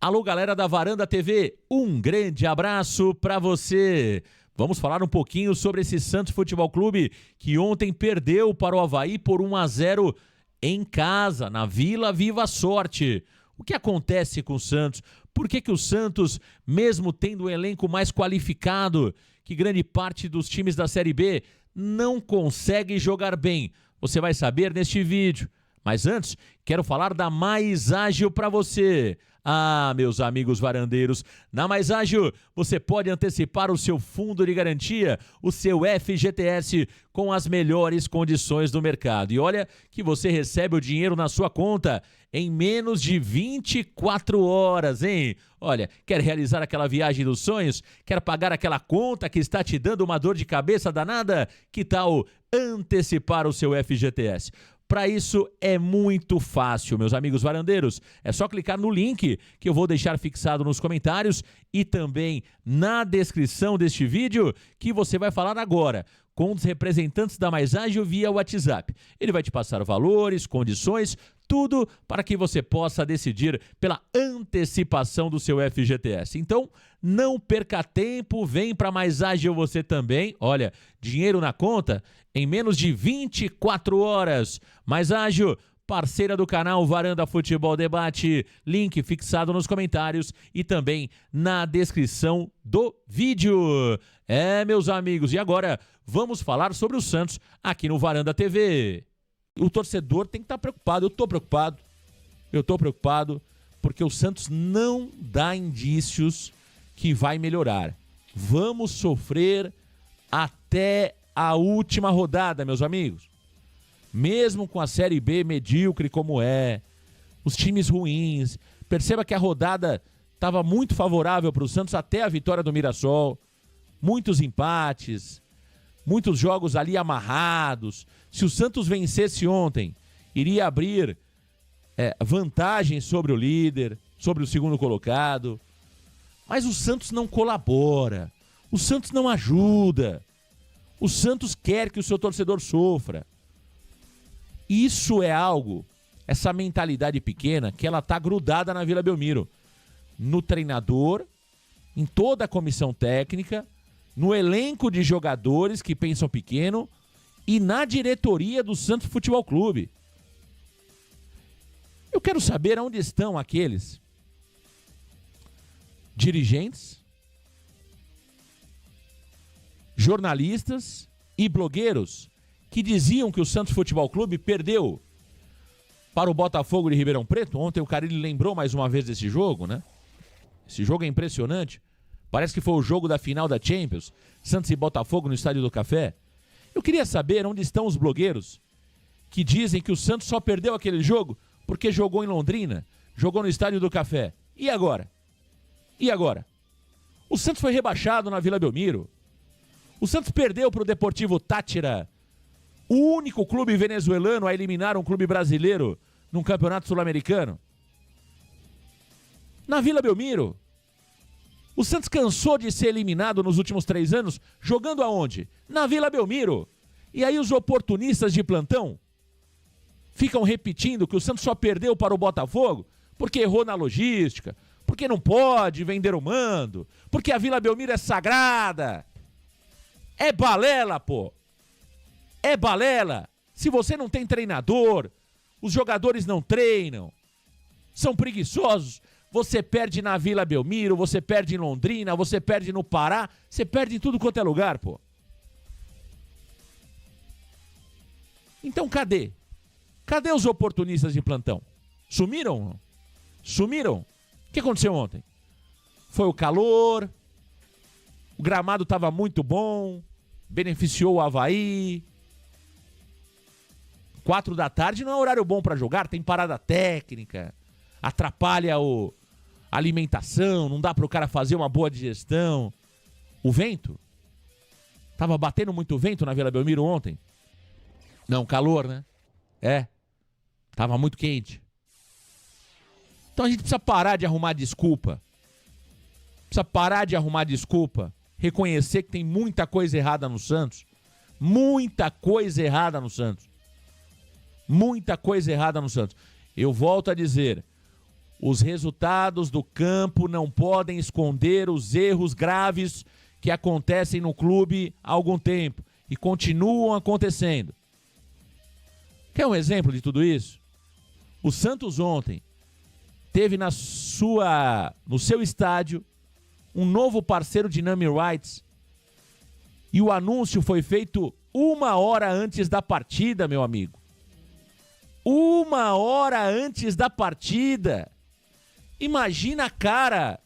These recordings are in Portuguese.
Alô, galera da Varanda TV, um grande abraço para você. Vamos falar um pouquinho sobre esse Santos Futebol Clube que ontem perdeu para o Avaí por 1-0 em casa, na Vila Viva Sorte. O que acontece com o Santos? Por que o Santos, mesmo tendo um elenco mais qualificado que grande parte dos times da Série B, não consegue jogar bem? Você vai saber neste vídeo. Mas antes, quero falar da Mais Ágil para você. Ah, meus amigos varandeiros, na Mais Ágil você pode antecipar o seu fundo de garantia, o seu FGTS, com as melhores condições do mercado. E olha que você recebe o dinheiro na sua conta em menos de 24 horas, hein? Olha, quer realizar aquela viagem dos sonhos? Quer pagar aquela conta que está te dando uma dor de cabeça danada? Que tal antecipar o seu FGTS? Para isso é muito fácil, meus amigos varandeiros. É só clicar no link que eu vou deixar fixado nos comentários e também na descrição deste vídeo, que você vai falar agora com os representantes da Mais Ágil via WhatsApp. Ele vai te passar valores, condições, tudo para que você possa decidir pela antecipação do seu FGTS. Então, não perca tempo, vem para Mais Ágil você também. Olha, dinheiro na conta em menos de 24 horas. Mais Ágil, parceira do canal Varanda Futebol Debate, link fixado nos comentários e também na descrição do vídeo. Meus amigos, e agora vamos falar sobre o Santos aqui no Varanda TV. O torcedor tem que estar preocupado, eu estou preocupado porque o Santos não dá indícios que vai melhorar. Vamos sofrer até a última rodada, meus amigos. Mesmo com a Série B medíocre como é, os times ruins, perceba que a rodada estava muito favorável para o Santos até a vitória do Mirassol, muitos empates, muitos jogos ali amarrados. Se o Santos vencesse ontem, iria abrir vantagem sobre o líder, sobre o segundo colocado. Mas o Santos não colabora, o Santos não ajuda, o Santos quer que o seu torcedor sofra. Isso é algo, essa mentalidade pequena, que ela está grudada na Vila Belmiro, no treinador, em toda a comissão técnica, no elenco de jogadores que pensam pequeno e na diretoria do Santos Futebol Clube. Eu quero saber onde estão aqueles dirigentes, jornalistas e blogueiros que diziam que o Santos Futebol Clube perdeu para o Botafogo de Ribeirão Preto. Ontem o Carille lembrou mais uma vez desse jogo, né? Esse jogo é impressionante. Parece que foi o jogo da final da Champions, Santos e Botafogo no Estádio do Café. Eu queria saber onde estão os blogueiros que dizem que o Santos só perdeu aquele jogo porque jogou em Londrina, jogou no Estádio do Café. E agora? E agora? O Santos foi rebaixado na Vila Belmiro. O Santos perdeu para o Deportivo Táchira, o único clube venezuelano a eliminar um clube brasileiro num campeonato sul-americano. Na Vila Belmiro. O Santos cansou de ser eliminado nos últimos 3 anos, jogando aonde? Na Vila Belmiro. E aí os oportunistas de plantão ficam repetindo que o Santos só perdeu para o Botafogo porque errou na logística, porque não pode vender o mando, porque a Vila Belmiro é sagrada. É balela, pô. É balela. Se você não tem treinador, os jogadores não treinam, são preguiçosos, você perde na Vila Belmiro, você perde em Londrina, você perde no Pará, você perde em tudo quanto é lugar, pô. Então cadê? Cadê os oportunistas de plantão? Sumiram? Sumiram? O que aconteceu ontem? Foi o calor, o gramado estava muito bom, beneficiou o Avaí. 4 da tarde não é horário bom para jogar, tem parada técnica, atrapalha a alimentação, não dá para o cara fazer uma boa digestão. O vento? Tava batendo muito vento na Vila Belmiro ontem? Não, calor, né? Tava muito quente. Então a gente precisa parar de arrumar desculpa. Precisa parar de arrumar desculpa. Reconhecer que tem muita coisa errada no Santos. Muita coisa errada no Santos. Muita coisa errada no Santos. Eu volto a dizer, Os resultados do campo não podem esconder os erros graves que acontecem no clube há algum tempo e continuam acontecendo. Quer um exemplo de tudo isso? O Santos ontem teve no seu estádio um novo parceiro de Nami Rights e o anúncio foi feito 1 hora antes da partida, meu amigo. 1 hora antes da partida. Imagina a cara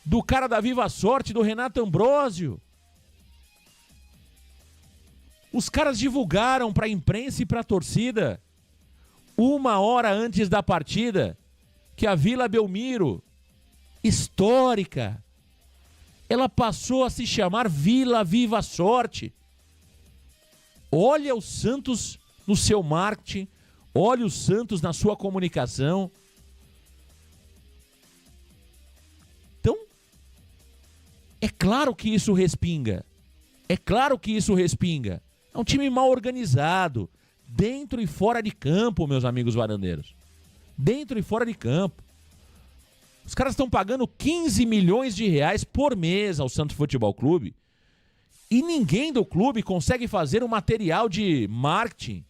do cara da Viva Sorte, do Renato Ambrosio. Os caras divulgaram para a imprensa e para a torcida 1 hora antes da partida que a Vila Belmiro, histórica, ela passou a se chamar Vila Viva Sorte. Olha o Santos no seu marketing, olha o Santos na sua comunicação. Então, é claro que isso respinga. É claro que isso respinga. É um time mal organizado, dentro e fora de campo, meus amigos varandeiros. Dentro e fora de campo. Os caras estão pagando 15 milhões de reais por mês ao Santos Futebol Clube e ninguém do clube consegue fazer um material de marketing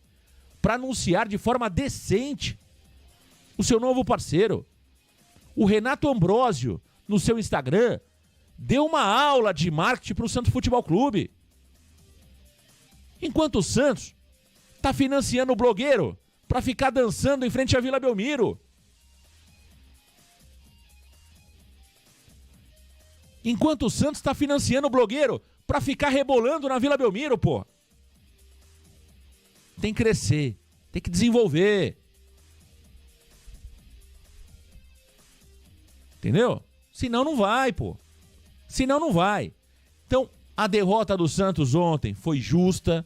para anunciar de forma decente o seu novo parceiro. O Renato Ambrosio, no seu Instagram, deu uma aula de marketing para o Santos Futebol Clube. Enquanto o Santos está financiando o blogueiro para ficar dançando em frente à Vila Belmiro. Enquanto o Santos está financiando o blogueiro para ficar rebolando na Vila Belmiro, pô. Tem que crescer, tem que desenvolver. Entendeu? Senão não vai, pô. Senão não vai. Então, a derrota do Santos ontem foi justa.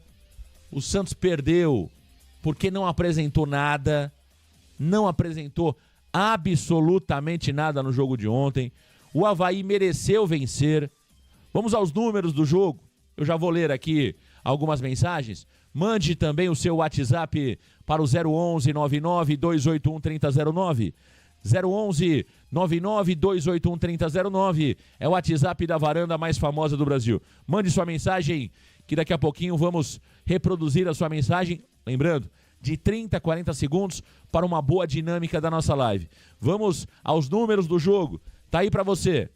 O Santos perdeu porque não apresentou nada. Não apresentou absolutamente nada no jogo de ontem. O Avaí mereceu vencer. Vamos aos números do jogo. Eu já vou ler aqui algumas mensagens. Mande também o seu WhatsApp para o 011 99 281 3009. 011 99 281 3009 é o WhatsApp da varanda mais famosa do Brasil. Mande sua mensagem que daqui a pouquinho vamos reproduzir a sua mensagem. Lembrando, de 30 a 40 segundos para uma boa dinâmica da nossa live. Vamos aos números do jogo. Tá aí para você.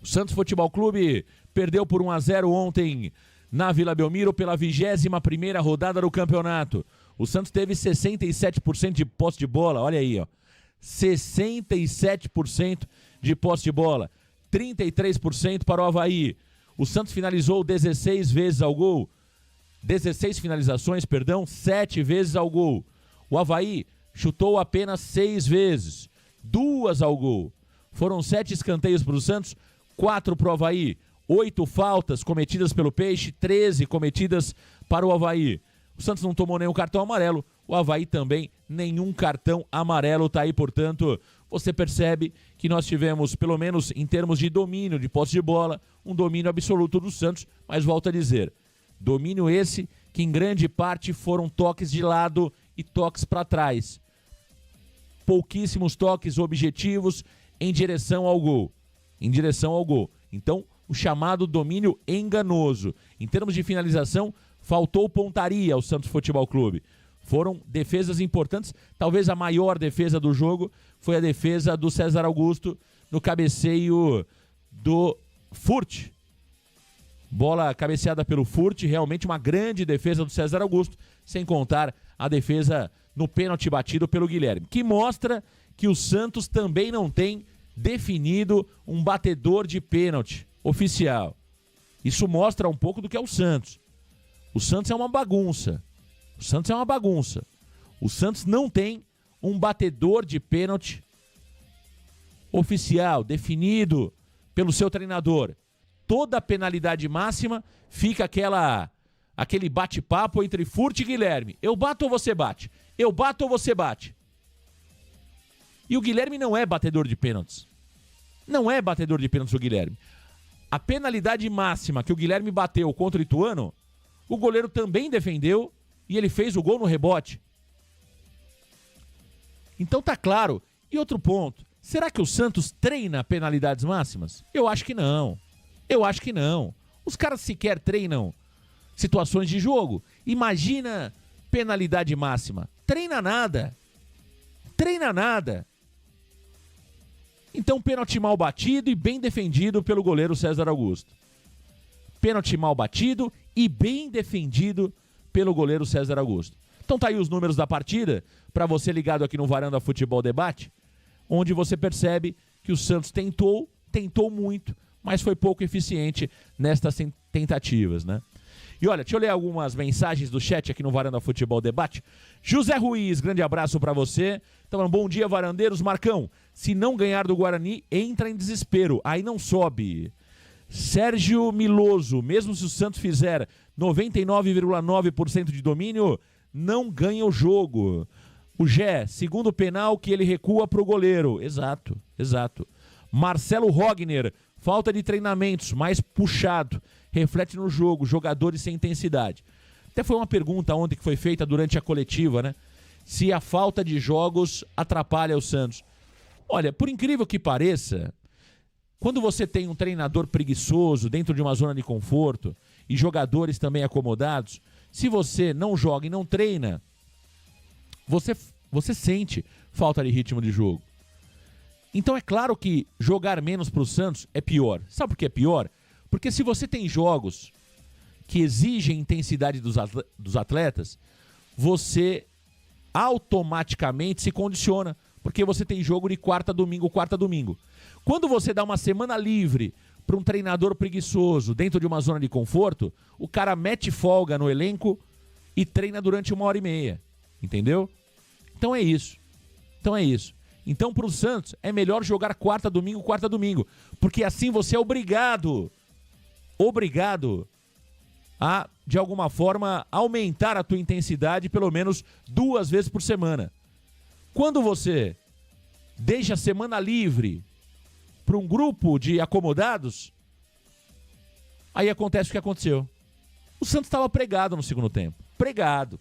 O Santos Futebol Clube perdeu por 1-0 ontem na Vila Belmiro pela 21ª rodada do campeonato. O Santos teve 67% de posse de bola, olha aí, ó. 67% de posse de bola, 33% para o Avaí. O Santos finalizou 16 vezes ao gol, 16 finalizações, 7 vezes ao gol. O Avaí chutou apenas 6 vezes, 2 ao gol. Foram 7 escanteios para o Santos, 4 para o Avaí. 8 faltas cometidas pelo Peixe, 13 cometidas para o Avaí. O Santos não tomou nenhum cartão amarelo, o Avaí também nenhum cartão amarelo. Tá aí, portanto, você percebe que nós tivemos, pelo menos em termos de domínio de posse de bola, um domínio absoluto do Santos, mas volto a dizer, domínio esse que em grande parte foram toques de lado e toques para trás. Pouquíssimos toques objetivos em direção ao gol. Então, o chamado domínio enganoso. Em termos de finalização, faltou pontaria ao Santos Futebol Clube. Foram defesas importantes. Talvez a maior defesa do jogo foi a defesa do César Augusto no cabeceio do Furt. Bola cabeceada pelo Furt, realmente uma grande defesa do César Augusto, sem contar a defesa no pênalti batido pelo Guilherme, que mostra que o Santos também não tem definido um batedor de pênalti oficial. Isso mostra um pouco do que é o Santos. O Santos é uma bagunça. O Santos não tem um batedor de pênalti oficial, definido pelo seu treinador. Toda a penalidade máxima fica aquele bate-papo entre Furt e Guilherme. Eu bato ou você bate? Eu bato ou você bate? E o Guilherme não é batedor de pênaltis. Não é batedor de pênaltis o Guilherme. A penalidade máxima que o Guilherme bateu contra o Ituano, o goleiro também defendeu e ele fez o gol no rebote. Então tá claro. E outro ponto, será que o Santos treina penalidades máximas? Eu acho que não. Os caras sequer treinam situações de jogo. Imagina penalidade máxima. Treina nada. Então, pênalti mal batido e bem defendido pelo goleiro César Augusto. Pênalti mal batido e bem defendido pelo goleiro César Augusto. Então tá aí os números da partida, para você ligado aqui no Varanda Futebol Debate, onde você percebe que o Santos tentou muito, mas foi pouco eficiente nestas tentativas, né? E olha, deixa eu ler algumas mensagens do chat aqui no Varanda Futebol Debate. José Ruiz, grande abraço pra você. Então, bom dia, varandeiros. Marcão, se não ganhar do Guarani, entra em desespero. Aí não sobe. Sérgio Miloso, mesmo se o Santos fizer 99,9% de domínio, não ganha o jogo. O Gé, segundo penal que ele recua pro goleiro. Exato. Marcelo Rogner, falta de treinamentos, mais puxado. Reflete no jogo, jogadores sem intensidade. Até foi uma pergunta ontem que foi feita durante a coletiva, né? Se a falta de jogos atrapalha o Santos. Olha, por incrível que pareça, quando você tem um treinador preguiçoso dentro de uma zona de conforto e jogadores também acomodados, se você não joga e não treina, você sente falta de ritmo de jogo. Então é claro que jogar menos para o Santos é pior. Sabe por que é pior? Porque se você tem jogos que exigem intensidade dos atletas, você automaticamente se condiciona, porque você tem jogo de quarta a domingo. Quando você dá uma semana livre para um treinador preguiçoso dentro de uma zona de conforto, o cara mete folga no elenco e treina durante 1h30, entendeu? Então é isso. Então para o Santos é melhor jogar quarta a domingo, porque assim você é obrigado a, de alguma forma, aumentar a tua intensidade pelo menos 2 vezes por semana. Quando você deixa a semana livre para um grupo de acomodados, aí acontece o que aconteceu. O Santos estava pregado no segundo tempo. Pregado.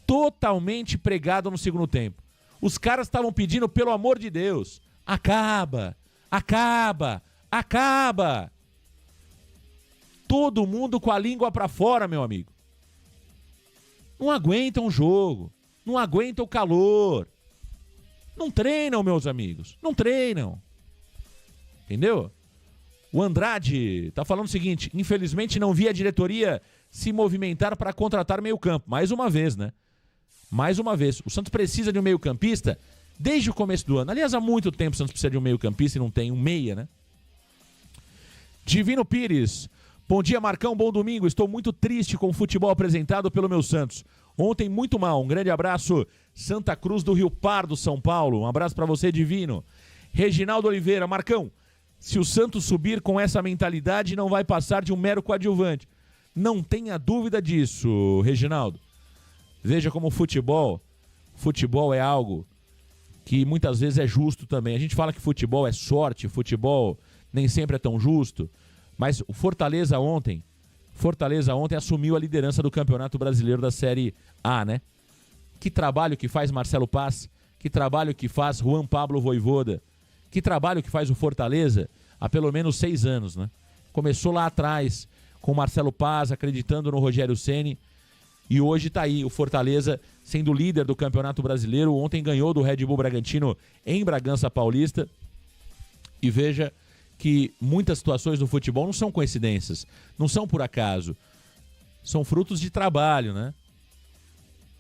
Totalmente pregado no segundo tempo. Os caras estavam pedindo, pelo amor de Deus, acaba. Todo mundo com a língua pra fora, meu amigo. Não aguentam o jogo. Não aguentam o calor. Não treinam, meus amigos. Não treinam. Entendeu? O Andrade tá falando o seguinte: infelizmente não vi a diretoria se movimentar para contratar meio-campo. Mais uma vez, né? O Santos precisa de um meio-campista desde o começo do ano. Aliás, há muito tempo o Santos precisa de um meio-campista e não tem um meia, né? Divino Pires. Bom dia, Marcão, bom domingo. Estou muito triste com o futebol apresentado pelo meu Santos. Ontem muito mal. Um grande abraço. Santa Cruz do Rio Pardo, São Paulo. Um abraço para você, Divino. Reginaldo Oliveira. Marcão, se o Santos subir com essa mentalidade, não vai passar de um mero coadjuvante. Não tenha dúvida disso, Reginaldo. Veja como o futebol é algo que muitas vezes é justo também. A gente fala que futebol é sorte, futebol nem sempre é tão justo. Mas o Fortaleza ontem assumiu a liderança do Campeonato Brasileiro da Série A, né? Que trabalho que faz Marcelo Paz, que trabalho que faz Juan Pablo Vojvoda, que trabalho que faz o Fortaleza há pelo menos 6 anos, né? Começou lá atrás com o Marcelo Paz, acreditando no Rogério Ceni, e hoje está aí o Fortaleza sendo líder do Campeonato Brasileiro. Ontem ganhou do Red Bull Bragantino em Bragança Paulista. E veja que muitas situações no futebol não são coincidências, não são por acaso, são frutos de trabalho, né?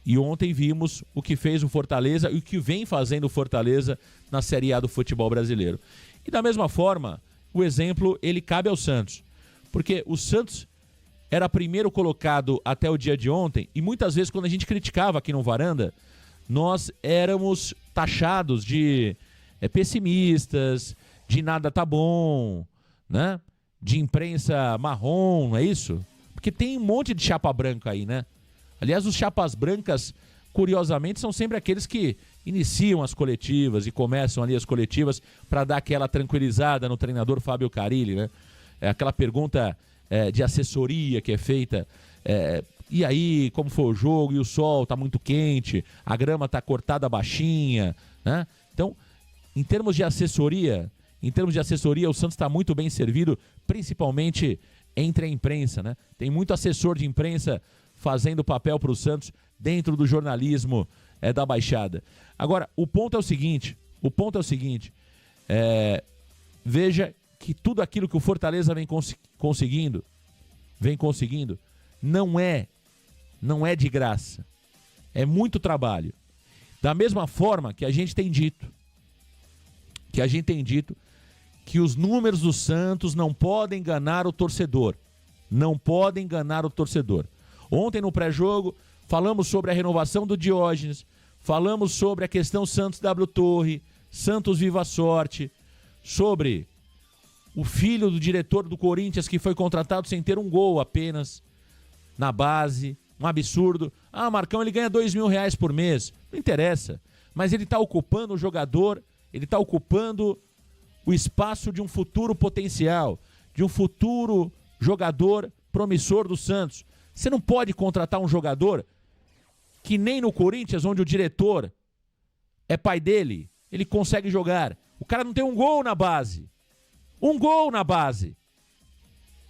E ontem vimos o que fez o Fortaleza e o que vem fazendo o Fortaleza na Série A do futebol brasileiro. E da mesma forma, o exemplo, ele cabe ao Santos, porque o Santos era primeiro colocado até o dia de ontem, e muitas vezes quando a gente criticava aqui no Varanda, nós éramos taxados de pessimistas, de nada tá bom, né? De imprensa marrom, não é isso? Porque tem um monte de chapa branca aí, né? Aliás, os chapas brancas, curiosamente, são sempre aqueles que iniciam as coletivas e começam ali as coletivas para dar aquela tranquilizada no treinador Fábio Carille, né? É aquela pergunta de assessoria que é feita E aí, como foi o jogo, e o sol tá muito quente, a grama tá cortada baixinha, né? Então, em termos de assessoria, o Santos está muito bem servido, principalmente entre a imprensa, né? Tem muito assessor de imprensa fazendo papel para o Santos dentro do jornalismo da Baixada. Agora, o ponto é o seguinte, veja que tudo aquilo que o Fortaleza vem conseguindo, não é de graça. É muito trabalho. Da mesma forma que a gente tem dito que os números do Santos não podem enganar o torcedor. Ontem no pré-jogo falamos sobre a renovação do Diógenes, falamos sobre a questão Santos W Torre, Santos Viva Sorte, sobre o filho do diretor do Corinthians que foi contratado sem ter um gol apenas na base, um absurdo. Ah, Marcão, ele ganha R$2.000 por mês. Não interessa, mas ele está ocupando o jogador, ele está ocupando o espaço de um futuro potencial, de um futuro jogador promissor do Santos. Você não pode contratar um jogador que nem no Corinthians, onde o diretor é pai dele, ele consegue jogar. O cara não tem um gol na base.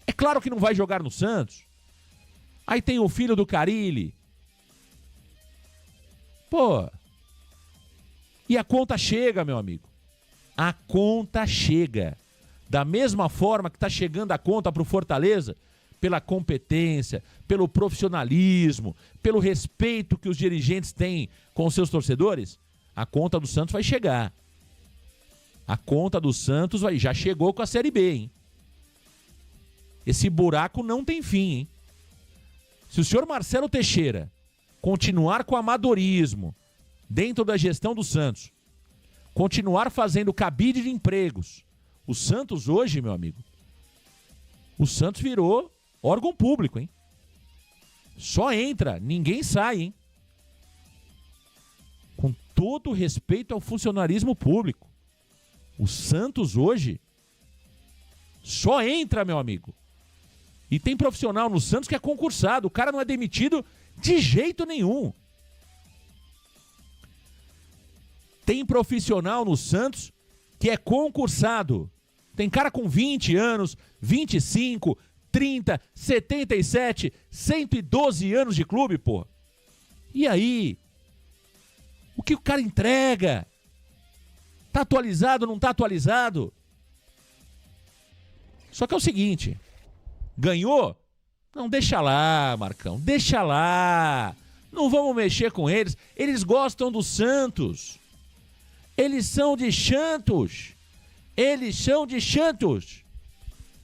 É claro que não vai jogar no Santos. Aí tem o filho do Carille. Pô. E a conta chega, meu amigo. A conta chega. Da mesma forma que está chegando a conta para o Fortaleza, pela competência, pelo profissionalismo, pelo respeito que os dirigentes têm com os seus torcedores, a conta do Santos vai chegar. A conta do Santos já chegou com a Série B, hein? Esse buraco não tem fim, hein? Se o senhor Marcelo Teixeira continuar com amadorismo dentro da gestão do Santos, continuar fazendo cabide de empregos, o Santos hoje, meu amigo, o Santos virou órgão público, hein? Só entra, ninguém sai, hein? Com todo respeito ao funcionarismo público, o Santos hoje só entra, meu amigo. E tem profissional no Santos que é concursado, o cara não é demitido de jeito nenhum. Tem profissional no Santos que é concursado. Tem cara com 20 anos, 25, 30, 77, 112 anos de clube, pô. E aí? O que o cara entrega? Tá atualizado, não tá atualizado? Só que é o seguinte, ganhou? Não, deixa lá, Marcão, deixa lá. Não vamos mexer com eles. Eles gostam do Santos. Eles são de Santos.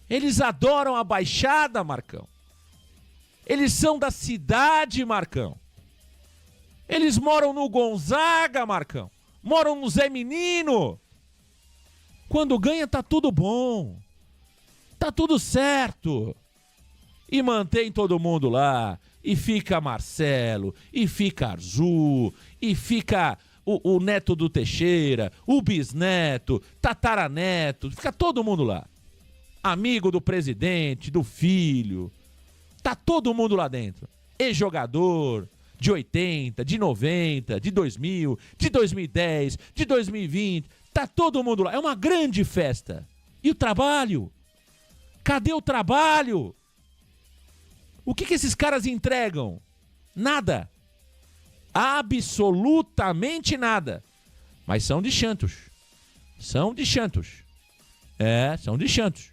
Eles adoram a Baixada, Marcão. Eles são da cidade, Marcão. Eles moram no Gonzaga, Marcão. Moram no Zé Menino. Quando ganha, tá tudo bom. Tá tudo certo. E mantém todo mundo lá. E fica Marcelo. E fica Arzu. E fica o neto do Teixeira. O bisneto. Tataraneto. Fica todo mundo lá. Amigo do presidente, do filho. Tá todo mundo lá dentro. Ex-jogador de 80, de 90, de 2000, de 2010, de 2020. Tá todo mundo lá. É uma grande festa. E o trabalho? Cadê o trabalho? O que esses caras entregam? Nada. Absolutamente nada. Mas são de Santos. São de Santos. São de Santos.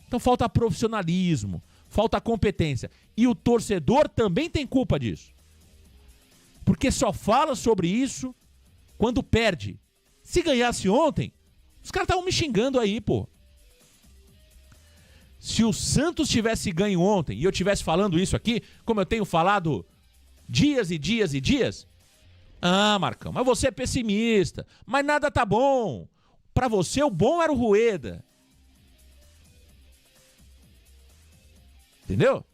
Então falta profissionalismo, falta competência. E o torcedor também tem culpa disso. Porque só fala sobre isso quando perde. Se ganhasse ontem, os caras estavam me xingando aí, pô. Se o Santos tivesse ganho ontem e eu tivesse falando isso aqui, como eu tenho falado dias e dias e dias, ah, Marcão, mas você é pessimista, mas nada tá bom. Pra você o bom era o Rueda. Entendeu?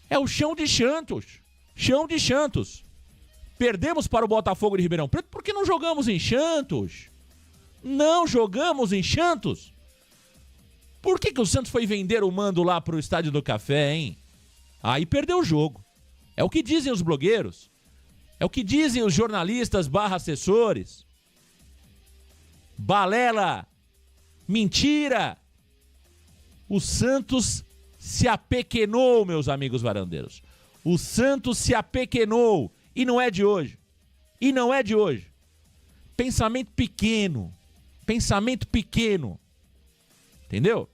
É o chão de Santos. Chão de Santos. Perdemos para o Botafogo de Ribeirão Preto porque não jogamos em Santos. Não jogamos em Santos. Por que o Santos foi vender o mando lá pro Estádio do Café, hein? Aí perdeu o jogo. É o que dizem os blogueiros. É o que dizem os jornalistas / assessores. Balela. Mentira. O Santos se apequenou, meus amigos varandeiros. O Santos se apequenou. E não é de hoje. E não é de hoje. Pensamento pequeno. Pensamento pequeno. Entendeu?